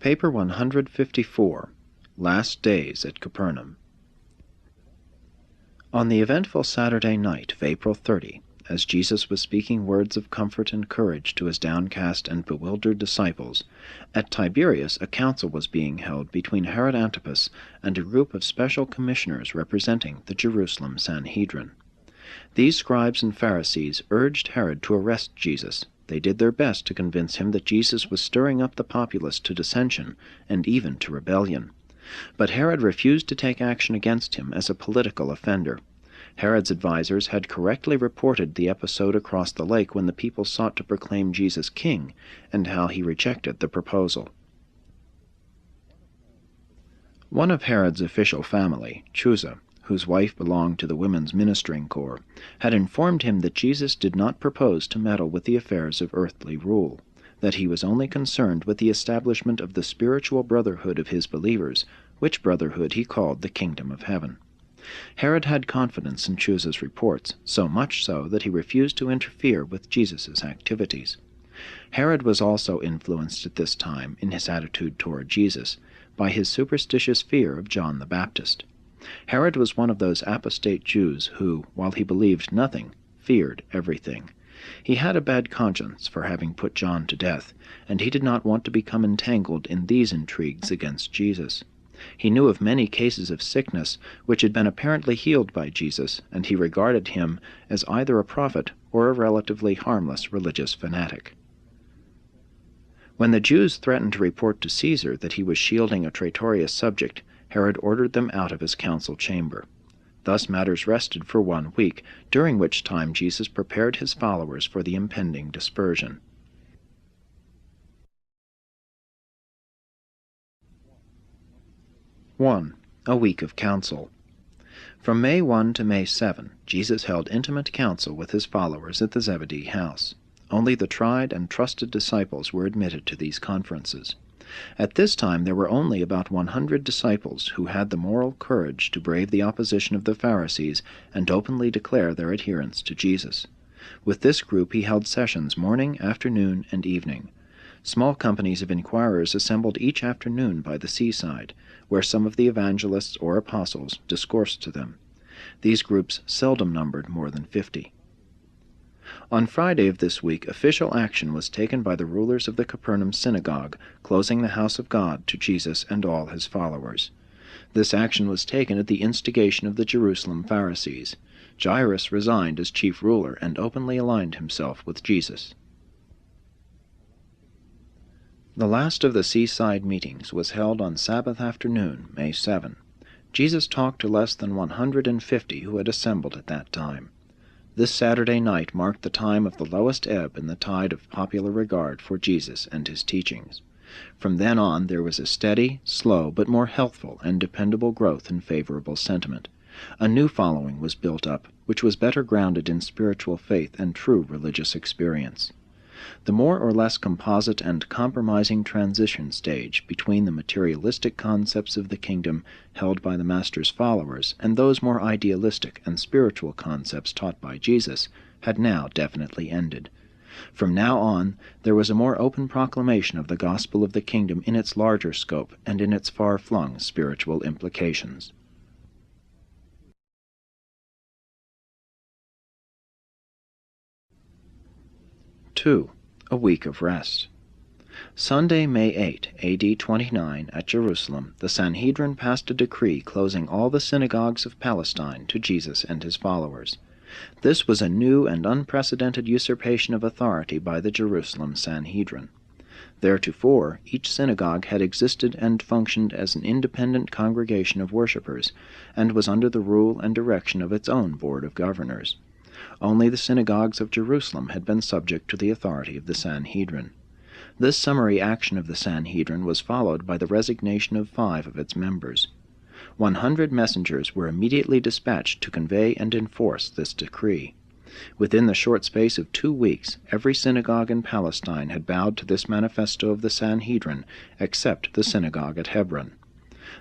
Paper 154, Last Days at Capernaum. On the eventful Saturday night of April 30, as Jesus was speaking words of comfort and courage to his downcast and bewildered disciples, at Tiberias a council was being held between Herod Antipas and a group of special commissioners representing the Jerusalem Sanhedrin. These scribes and Pharisees urged Herod to arrest Jesus. They did their best to convince him that Jesus was stirring up the populace to dissension and even to rebellion. But Herod refused to take action against him as a political offender. Herod's advisers had correctly reported the episode across the lake when the people sought to proclaim Jesus king, and how he rejected the proposal. One of Herod's official family, Chuza, whose wife belonged to the women's ministering corps, had informed him that Jesus did not propose to meddle with the affairs of earthly rule, that he was only concerned with the establishment of the spiritual brotherhood of his believers, which brotherhood he called the kingdom of heaven. Herod had confidence in Chuza's reports, so much so that he refused to interfere with Jesus' activities. Herod was also influenced at this time in his attitude toward Jesus by his superstitious fear of John the Baptist. Herod was one of those apostate Jews who, while he believed nothing, feared everything. He had a bad conscience for having put John to death, and he did not want to become entangled in these intrigues against Jesus. He knew of many cases of sickness which had been apparently healed by Jesus, and he regarded him as either a prophet or a relatively harmless religious fanatic. When the Jews threatened to report to Caesar that he was shielding a traitorous subject, Herod ordered them out of his council chamber. Thus matters rested for 1 week, during which time Jesus prepared his followers for the impending dispersion. A week of council. From May 1 to May 7, Jesus held intimate council with his followers at the Zebedee house. Only the tried and trusted disciples were admitted to these conferences. At this time there were only about 100 disciples who had the moral courage to brave the opposition of the Pharisees and openly declare their adherence to Jesus. With this group he held sessions morning, afternoon, and evening. Small companies of inquirers assembled each afternoon by the seaside, where some of the evangelists or apostles discoursed to them. These groups seldom numbered more than 50. On Friday of this week, official action was taken by the rulers of the Capernaum synagogue, closing the house of God to Jesus and all his followers. This action was taken at the instigation of the Jerusalem Pharisees. Jairus resigned as chief ruler and openly aligned himself with Jesus. The last of the seaside meetings was held on Sabbath afternoon, May 7. Jesus talked to less than 150 who had assembled at that time. This Saturday night marked the time of the lowest ebb in the tide of popular regard for Jesus and his teachings. From then on there was a steady, slow, but more healthful and dependable growth in favorable sentiment. A new following was built up, which was better grounded in spiritual faith and true religious experience. The more or less composite and compromising transition stage between the materialistic concepts of the kingdom held by the Master's followers and those more idealistic and spiritual concepts taught by Jesus had now definitely ended. From now on, there was a more open proclamation of the gospel of the kingdom in its larger scope and in its far-flung spiritual implications. 2. A week of rest. Sunday, May 8, A.D. 29, at Jerusalem, the Sanhedrin passed a decree closing all the synagogues of Palestine to Jesus and his followers. This was a new and unprecedented usurpation of authority by the Jerusalem Sanhedrin. Theretofore, each synagogue had existed and functioned as an independent congregation of worshippers, and was under the rule and direction of its own board of governors. Only the synagogues of Jerusalem had been subject to the authority of the Sanhedrin. This summary action of the Sanhedrin was followed by the resignation of 5 of its members. 100 messengers were immediately dispatched to convey and enforce this decree. Within the short space of 2 weeks, every synagogue in Palestine had bowed to this manifesto of the Sanhedrin, except the synagogue at Hebron.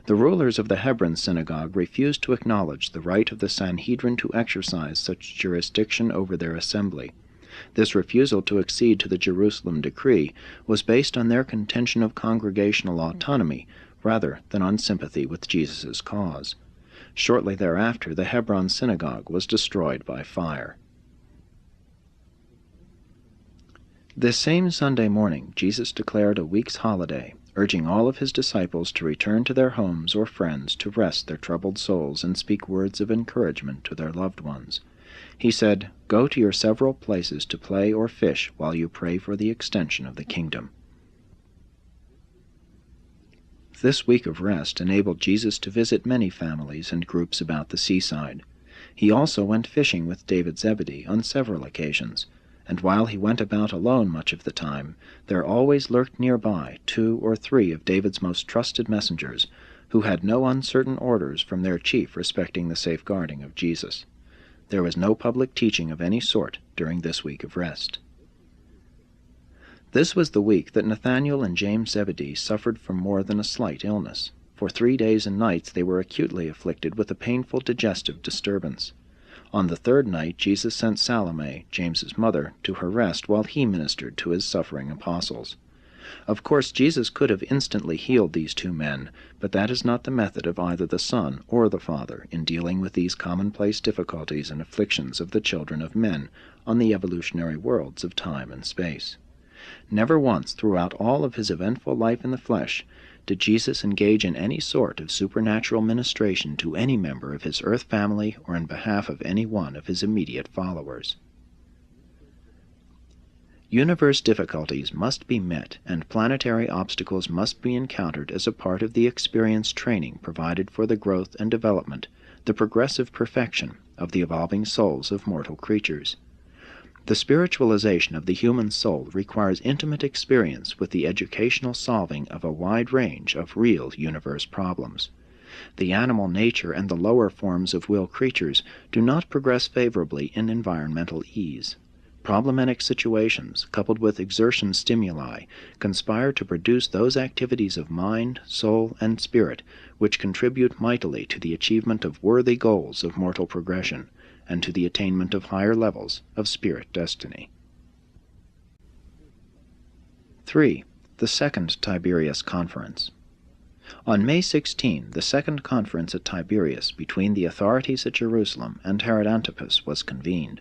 The rulers of the Hebron synagogue refused to acknowledge the right of the Sanhedrin to exercise such jurisdiction over their assembly. This refusal to accede to the Jerusalem decree was based on their contention of congregational autonomy rather than on sympathy with Jesus' cause. Shortly thereafter, the Hebron synagogue was destroyed by fire. This same Sunday morning, Jesus declared a week's holiday, urging all of his disciples to return to their homes or friends to rest their troubled souls and speak words of encouragement to their loved ones. He said, "Go to your several places to play or fish while you pray for the extension of the kingdom." This week of rest enabled Jesus to visit many families and groups about the seaside. He also went fishing with David Zebedee on several occasions, and while he went about alone much of the time, there always lurked nearby 2 or 3 of David's most trusted messengers, who had no uncertain orders from their chief respecting the safeguarding of Jesus. There was no public teaching of any sort during this week of rest. This was the week that Nathanael and James Zebedee suffered from more than a slight illness. For 3 days and nights they were acutely afflicted with a painful digestive disturbance. On the 3rd night Jesus sent Salome, James's mother, to her rest while he ministered to his suffering apostles. Of course, Jesus could have instantly healed these 2 men, but that is not the method of either the Son or the Father in dealing with these commonplace difficulties and afflictions of the children of men on the evolutionary worlds of time and space. Never once throughout all of his eventful life in the flesh did Jesus engage in any sort of supernatural ministration to any member of his earth family or in behalf of any one of his immediate followers. Universe difficulties must be met and planetary obstacles must be encountered as a part of the experience training provided for the growth and development, the progressive perfection of the evolving souls of mortal creatures. The spiritualization of the human soul requires intimate experience with the educational solving of a wide range of real universe problems. The animal nature and the lower forms of will creatures do not progress favorably in environmental ease. Problematic situations, coupled with exertion stimuli, conspire to produce those activities of mind, soul, and spirit which contribute mightily to the achievement of worthy goals of mortal progression, and to the attainment of higher levels of spirit destiny. 3. The Second Tiberias Conference. On May 16, the Second Conference at Tiberias between the authorities at Jerusalem and Herod Antipas was convened.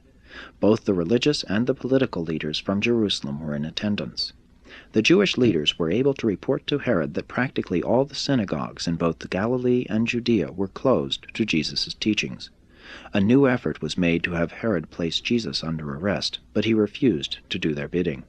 Both the religious and the political leaders from Jerusalem were in attendance. The Jewish leaders were able to report to Herod that practically all the synagogues in both Galilee and Judea were closed to Jesus' teachings. A new effort was made to have Herod place Jesus under arrest, but he refused to do their bidding.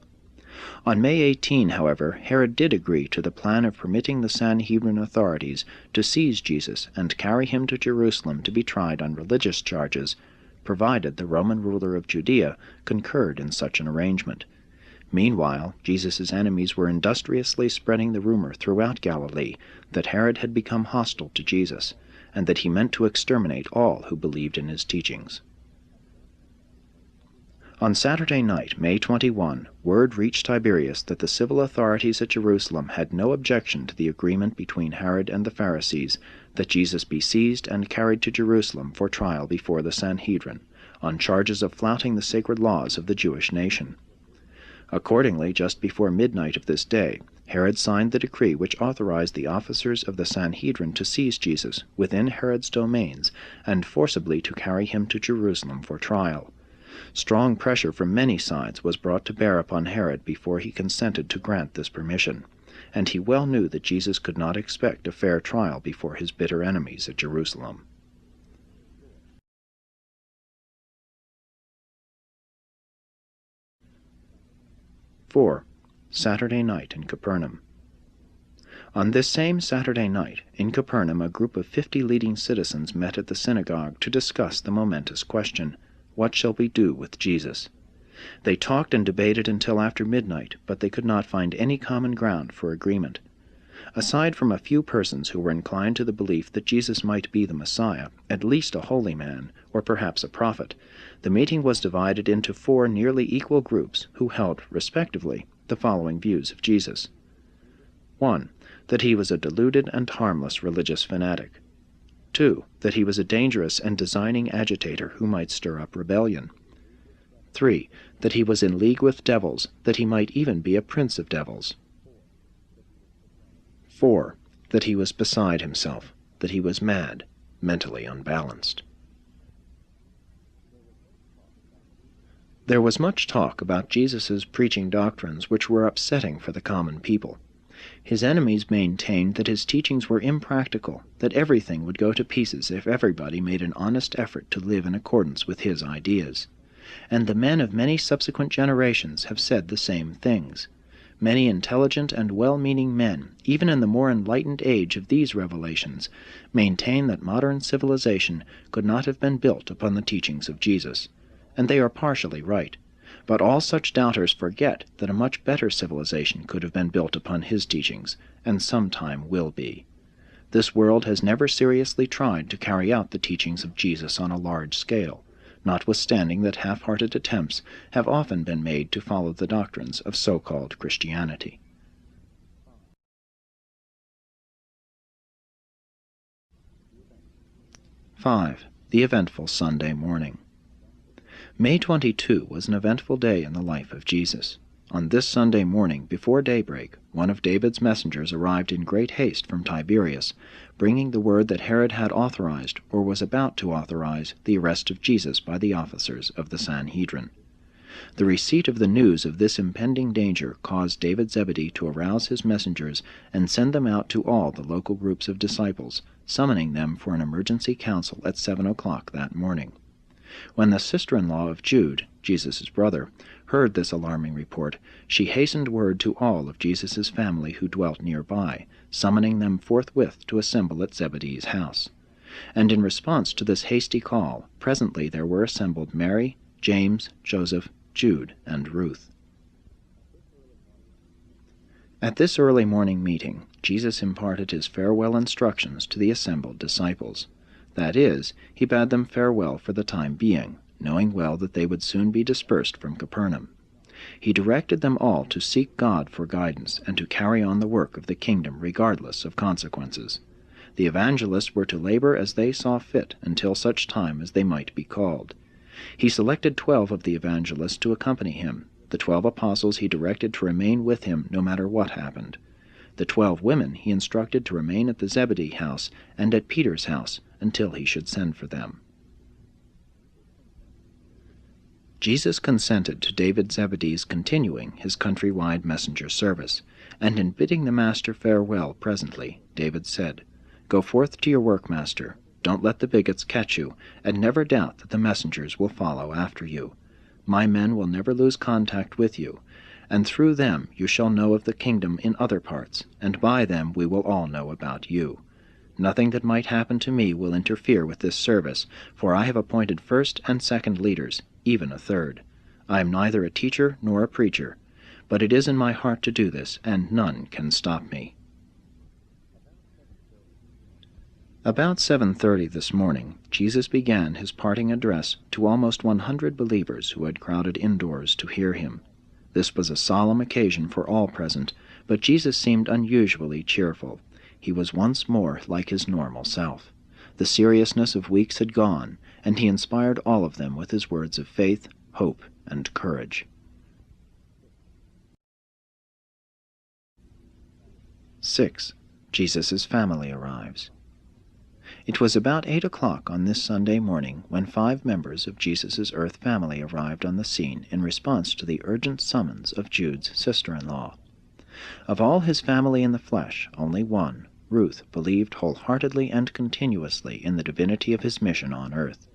On May 18, however, Herod did agree to the plan of permitting the Sanhedrin authorities to seize Jesus and carry him to Jerusalem to be tried on religious charges, provided the Roman ruler of Judea concurred in such an arrangement. Meanwhile, Jesus' enemies were industriously spreading the rumor throughout Galilee that Herod had become hostile to Jesus, and that he meant to exterminate all who believed in his teachings. On Saturday night, May 21, word reached Tiberias that the civil authorities at Jerusalem had no objection to the agreement between Herod and the Pharisees that Jesus be seized and carried to Jerusalem for trial before the Sanhedrin, on charges of flouting the sacred laws of the Jewish nation. Accordingly, just before midnight of this day, Herod signed the decree which authorized the officers of the Sanhedrin to seize Jesus within Herod's domains and forcibly to carry him to Jerusalem for trial. Strong pressure from many sides was brought to bear upon Herod before he consented to grant this permission, and he well knew that Jesus could not expect a fair trial before his bitter enemies at Jerusalem. 4. Saturday night in Capernaum. On this same Saturday night, in Capernaum, a group of 50 leading citizens met at the synagogue to discuss the momentous question, "What shall we do with Jesus?" They talked and debated until after midnight, but they could not find any common ground for agreement. Aside from a few persons who were inclined to the belief that Jesus might be the Messiah, at least a holy man, or perhaps a prophet, the meeting was divided into 4 nearly equal groups who held, respectively, the following views of Jesus. 1. That he was a deluded and harmless religious fanatic. 2. That he was a dangerous and designing agitator who might stir up rebellion. 3. That he was in league with devils, that he might even be a prince of devils. 4. That he was beside himself, that he was mad, mentally unbalanced. There was much talk about Jesus' preaching doctrines which were upsetting for the common people. His enemies maintained that his teachings were impractical, that everything would go to pieces if everybody made an honest effort to live in accordance with his ideas. And the men of many subsequent generations have said the same things. Many intelligent and well-meaning men, even in the more enlightened age of these revelations, maintain that modern civilization could not have been built upon the teachings of Jesus. And they are partially right. But all such doubters forget that a much better civilization could have been built upon his teachings, and sometime will be. This world has never seriously tried to carry out the teachings of Jesus on a large scale, notwithstanding that half-hearted attempts have often been made to follow the doctrines of so-called Christianity. (5) The eventful Sunday morning. May 22 was an eventful day in the life of Jesus. On this Sunday morning, before daybreak, one of David's messengers arrived in great haste from Tiberias, bringing the word that Herod had authorized, or was about to authorize, the arrest of Jesus by the officers of the Sanhedrin. The receipt of the news of this impending danger caused David Zebedee to arouse his messengers and send them out to all the local groups of disciples, summoning them for an emergency council at 7 o'clock that morning. When the sister-in-law of Jude, Jesus' brother, heard this alarming report, she hastened word to all of Jesus' family who dwelt nearby, summoning them forthwith to assemble at Zebedee's house. And in response to this hasty call, presently there were assembled Mary, James, Joseph, Jude, and Ruth. At this early morning meeting, Jesus imparted his farewell instructions to the assembled disciples. That is, he bade them farewell for the time being, knowing well that they would soon be dispersed from Capernaum. He directed them all to seek God for guidance and to carry on the work of the kingdom regardless of consequences. The evangelists were to labor as they saw fit until such time as they might be called. He selected 12 of the evangelists to accompany him. The 12 apostles he directed to remain with him no matter what happened. The 12 women he instructed to remain at the Zebedee house and at Peter's house until he should send for them. Jesus consented to David Zebedee's continuing his countrywide messenger service, and in bidding the master farewell presently, David said, "Go forth to your work, master. Don't let the bigots catch you, and never doubt that the messengers will follow after you. My men will never lose contact with you, and through them you shall know of the kingdom in other parts, and by them we will all know about you. Nothing that might happen to me will interfere with this service, for I have appointed first and second leaders, even a third. I am neither a teacher nor a preacher, but it is in my heart to do this, and none can stop me." About 7:30 this morning, Jesus began his parting address to almost 100 believers who had crowded indoors to hear him. This was a solemn occasion for all present, but Jesus seemed unusually cheerful. He was once more like his normal self. The seriousness of weeks had gone, and he inspired all of them with his words of faith, hope, and courage. 6. Jesus' family arrives. It was about 8 o'clock on this Sunday morning when 5 members of Jesus' earth family arrived on the scene in response to the urgent summons of Jude's sister-in-law. Of all his family in the flesh, only one, Ruth, believed wholeheartedly and continuously in the divinity of his mission on earth.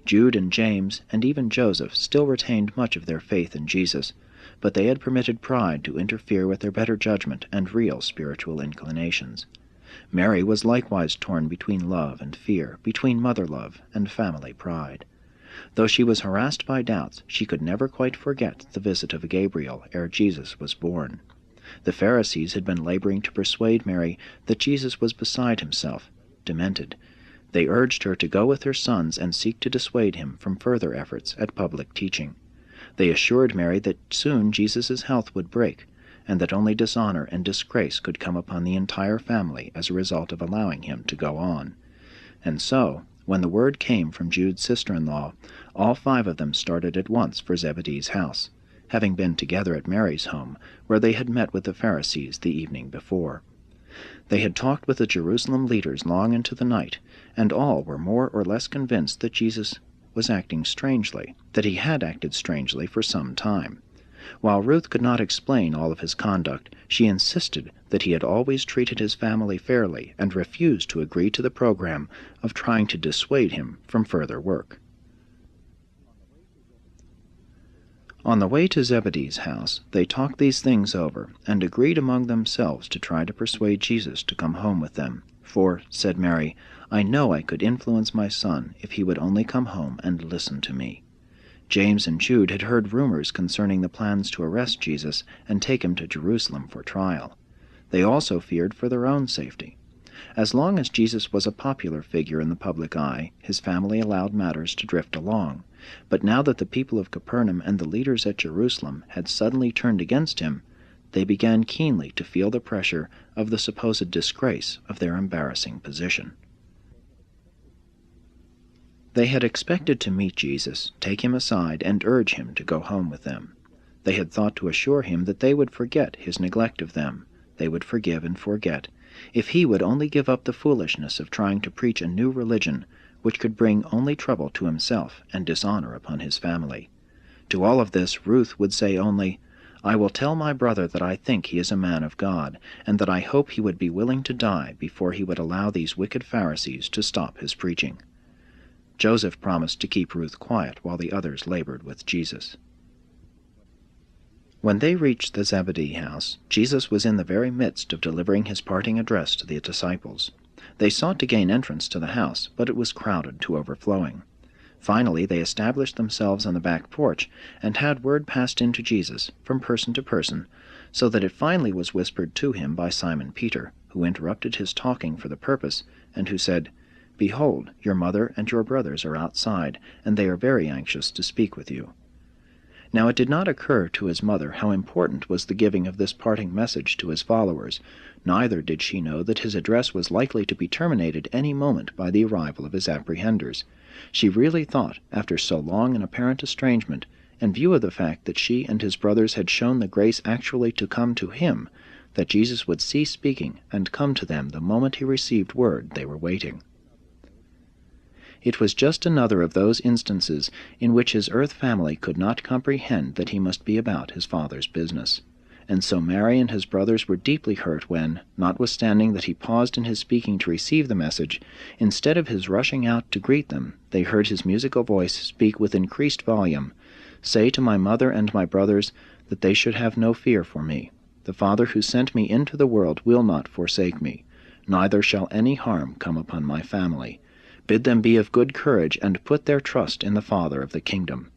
Jude and James, and even Joseph, still retained much of their faith in Jesus, but they had permitted pride to interfere with their better judgment and real spiritual inclinations. Mary was likewise torn between love and fear, between mother-love and family pride. Though she was harassed by doubts, she could never quite forget the visit of Gabriel ere Jesus was born. The Pharisees had been laboring to persuade Mary that Jesus was beside himself, demented. They urged her to go with her sons and seek to dissuade him from further efforts at public teaching. They assured Mary that soon Jesus' health would break, and that only dishonor and disgrace could come upon the entire family as a result of allowing him to go on. And so, when the word came from Jude's sister-in-law, all 5 of them started at once for Zebedee's house, having been together at Mary's home, where they had met with the Pharisees the evening before. They had talked with the Jerusalem leaders long into the night, and all were more or less convinced that Jesus was acting strangely, that he had acted strangely for some time. While Ruth could not explain all of his conduct, she insisted that he had always treated his family fairly and refused to agree to the program of trying to dissuade him from further work. On the way to Zebedee's house, they talked these things over and agreed among themselves to try to persuade Jesus to come home with them. For, said Mary, I know I could influence my son if he would only come home and listen to me. James and Jude had heard rumors concerning the plans to arrest Jesus and take him to Jerusalem for trial. They also feared for their own safety. As long as Jesus was a popular figure in the public eye, his family allowed matters to drift along. But now that the people of Capernaum and the leaders at Jerusalem had suddenly turned against him, they began keenly to feel the pressure of the supposed disgrace of their embarrassing position. They had expected to meet Jesus, take him aside, and urge him to go home with them. They had thought to assure him that they would forget his neglect of them. They would forgive and forget, if he would only give up the foolishness of trying to preach a new religion which could bring only trouble to himself and dishonor upon his family. To all of this Ruth would say only, I will tell my brother that I think he is a man of God, and that I hope he would be willing to die before he would allow these wicked Pharisees to stop his preaching. Joseph promised to keep Ruth quiet while the others labored with Jesus. When they reached the Zebedee house, Jesus was in the very midst of delivering his parting address to the disciples. They sought to gain entrance to the house, but it was crowded to overflowing. Finally, they established themselves on the back porch and had word passed in to Jesus from person to person, so that it finally was whispered to him by Simon Peter, who interrupted his talking for the purpose, and who said, Behold, your mother and your brothers are outside, and they are very anxious to speak with you. Now it did not occur to his mother how important was the giving of this parting message to his followers, neither did she know that his address was likely to be terminated any moment by the arrival of his apprehenders. She really thought, after so long an apparent estrangement, in view of the fact that she and his brothers had shown the grace actually to come to him, that Jesus would cease speaking and come to them the moment he received word they were waiting. It was just another of those instances in which his earth family could not comprehend that he must be about his Father's business. And so Mary and his brothers were deeply hurt when, notwithstanding that he paused in his speaking to receive the message, instead of his rushing out to greet them, they heard his musical voice speak with increased volume, Say to my mother and my brothers that they should have no fear for me. The Father who sent me into the world will not forsake me, neither shall any harm come upon my family. Bid them be of good courage, and put their trust in the Father of the kingdom.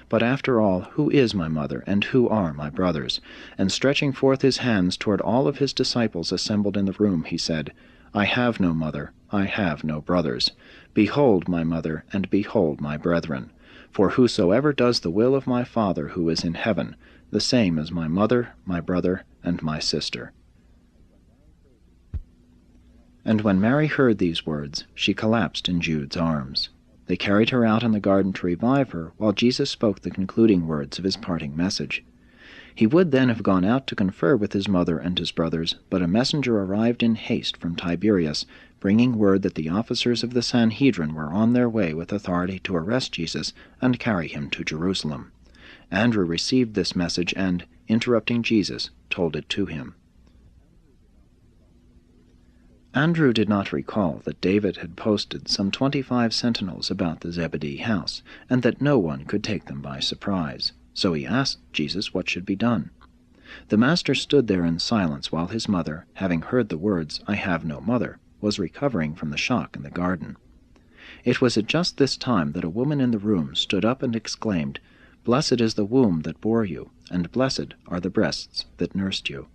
But after all, who is my mother, and who are my brothers? And stretching forth his hands toward all of his disciples assembled in the room, he said, I have no mother, I have no brothers. Behold my mother, and behold my brethren. For whosoever does the will of my Father who is in heaven, the same is my mother, my brother, and my sister. And when Mary heard these words, she collapsed in Jude's arms. They carried her out in the garden to revive her, while Jesus spoke the concluding words of his parting message. He would then have gone out to confer with his mother and his brothers, but a messenger arrived in haste from Tiberias, bringing word that the officers of the Sanhedrin were on their way with authority to arrest Jesus and carry him to Jerusalem. Andrew received this message and, interrupting Jesus, told it to him. Andrew did not recall that David had posted some 25 sentinels about the Zebedee house, and that no one could take them by surprise. So he asked Jesus what should be done. The master stood there in silence while his mother, having heard the words, I have no mother, was recovering from the shock in the garden. It was at just this time that a woman in the room stood up and exclaimed, Blessed is the womb that bore you, and blessed are the breasts that nursed you.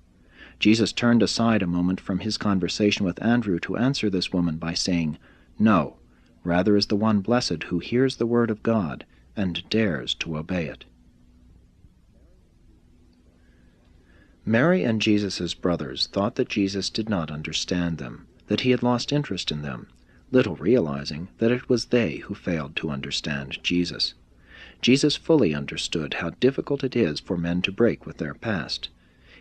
Jesus turned aside a moment from his conversation with Andrew to answer this woman by saying, No, rather is the one blessed who hears the word of God and dares to obey it. Mary and Jesus' brothers thought that Jesus did not understand them, that he had lost interest in them. little realizing that it was they who failed to understand Jesus. Jesus fully understood how difficult it is for men to break with their past.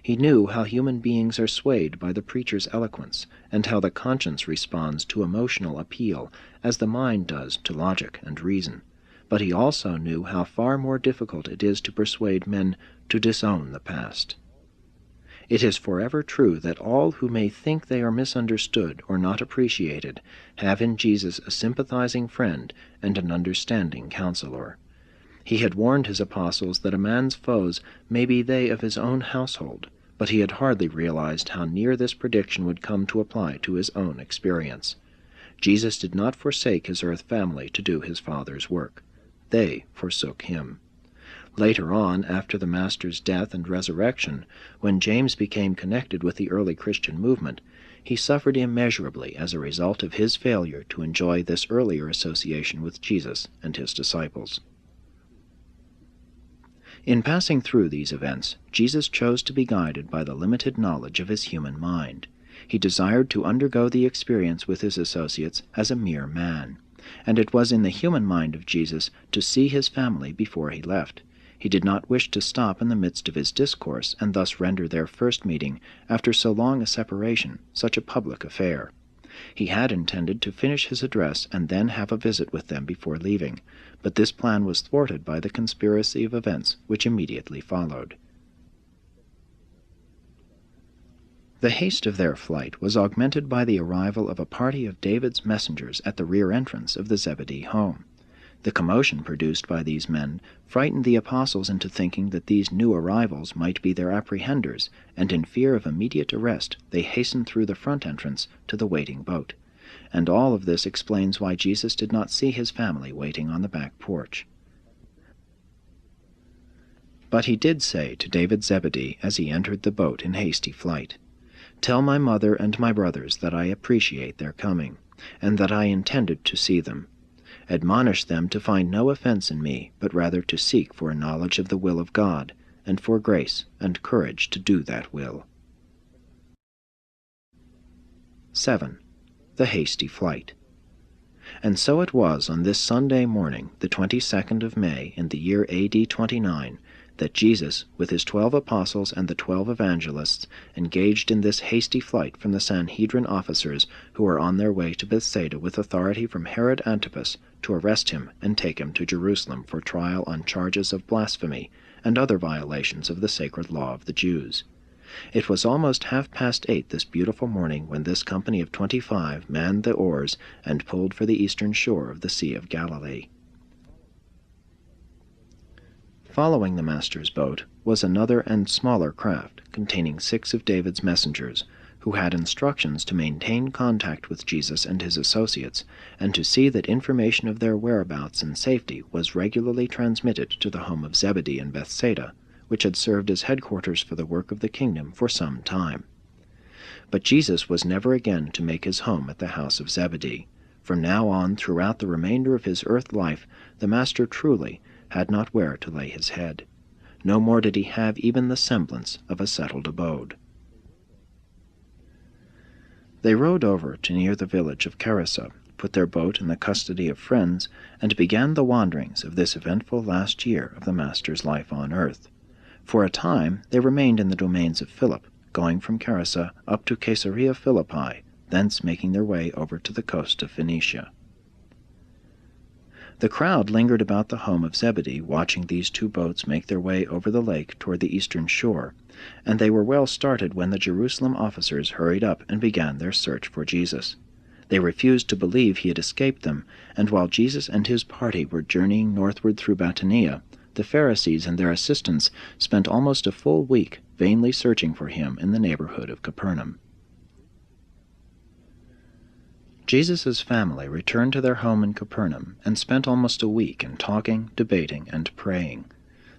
He knew how human beings are swayed by the preacher's eloquence, and how the conscience responds to emotional appeal as the mind does to logic and reason. But he also knew how far more difficult it is to persuade men to disown the past. It is forever true that all who may think they are misunderstood or not appreciated have in Jesus a sympathizing friend and an understanding counselor. He had warned his apostles that a man's foes may be they of his own household, but he had hardly realized how near this prediction would come to apply to his own experience. Jesus did not forsake his earth family to do his Father's work. They forsook him. Later on, after the Master's death and resurrection, when James became connected with the early Christian movement, he suffered immeasurably as a result of his failure to enjoy this earlier association with Jesus and his disciples. In passing through these events, Jesus chose to be guided by the limited knowledge of his human mind. He desired to undergo the experience with his associates as a mere man, and it was in the human mind of Jesus to see his family before he left. He did not wish to stop in the midst of his discourse and thus render their first meeting, after so long a separation, such a public affair. He had intended to finish his address and then have a visit with them before leaving, but this plan was thwarted by the conspiracy of events which immediately followed. The haste of their flight was augmented by the arrival of a party of David's messengers at the rear entrance of the Zebedee home. The commotion produced by these men frightened the apostles into thinking that these new arrivals might be their apprehenders, and in fear of immediate arrest they hastened through the front entrance to the waiting boat. And all of this explains why Jesus did not see his family waiting on the back porch. But he did say to David Zebedee as he entered the boat in hasty flight, "Tell my mother and my brothers that I appreciate their coming, and that I intended to see them. Admonish them to find no offense in me, but rather to seek for a knowledge of the will of God, and for grace and courage to do that will." 7. The hasty flight. And so it was on this Sunday morning, the 22nd of May, in the year A.D. 29, that Jesus, with his 12 apostles and the 12 evangelists, engaged in this hasty flight from the Sanhedrin officers who were on their way to Bethsaida with authority from Herod Antipas to arrest him and take him to Jerusalem for trial on charges of blasphemy and other violations of the sacred law of the Jews. It was almost 8:30 this beautiful morning when this company of 25 manned the oars and pulled for the eastern shore of the Sea of Galilee. Following the Master's boat was another and smaller craft containing 6 of David's messengers, who had instructions to maintain contact with Jesus and his associates, and to see that information of their whereabouts and safety was regularly transmitted to the home of Zebedee in Bethsaida, which had served as headquarters for the work of the kingdom for some time. But Jesus was never again to make his home at the house of Zebedee. From now on, throughout the remainder of his earth life, the Master truly had not where to lay his head. No more did he have even the semblance of a settled abode. They rowed over to near the village of Capernaum, put their boat in the custody of friends, and began the wanderings of this eventful last year of the Master's life on earth. For a time they remained in the domains of Philip, going from Capernaum up to Caesarea Philippi, thence making their way over to the coast of Phoenicia. The crowd lingered about the home of Zebedee, watching these 2 boats make their way over the lake toward the eastern shore, and they were well started when the Jerusalem officers hurried up and began their search for Jesus. They refused to believe he had escaped them, and while Jesus and his party were journeying northward through Batanea, the Pharisees and their assistants spent almost a full week vainly searching for him in the neighborhood of Capernaum. Jesus' family returned to their home in Capernaum and spent almost a week in talking, debating, and praying.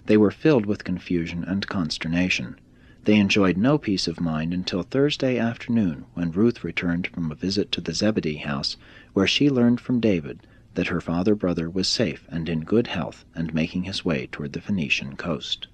They were filled with confusion and consternation. They enjoyed no peace of mind until Thursday afternoon, when Ruth returned from a visit to the Zebedee house, where she learned from David that her father-brother was safe and in good health and making his way toward the Phoenician coast.